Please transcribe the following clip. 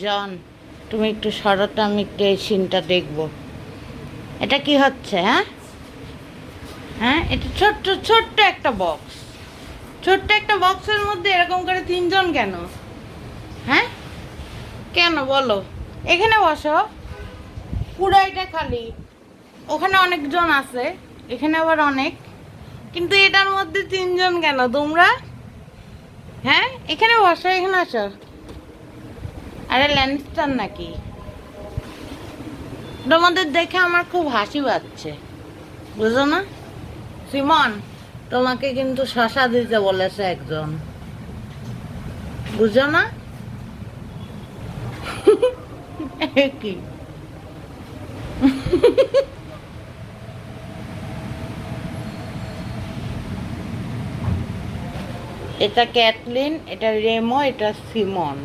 জন, তুমি একটু সরোটা, আমি একটু এই সিনটা দেখবো। এটা কি হচ্ছে? হ্যাঁ হ্যাঁ, এটা ছোট্ট ছোট্ট একটা বক্স, ছোট্ট একটা বক্সের মধ্যে এরকম করে তিনজন কেন? হ্যাঁ, কেন বলো? এখানে বসো, পুরো এটা খালি। ওখানে অনেকজন আছে, এখানে আবার অনেক, কিন্তু এটার মধ্যে তিনজন কেন তোমরা? হ্যাঁ, এখানে বসো, এখানে আসো। আরে ল্যান্ডস্টার নাকি? তোমাদের দেখে আমার খুব হাসি পাচ্ছে, বুঝো না? সিমন, তোমাকে কিন্তু শশা দিতে বলেছে একজন, বুঝো না? কি? এটা ক্যাটলিন, এটা রেমো, এটা সিমন।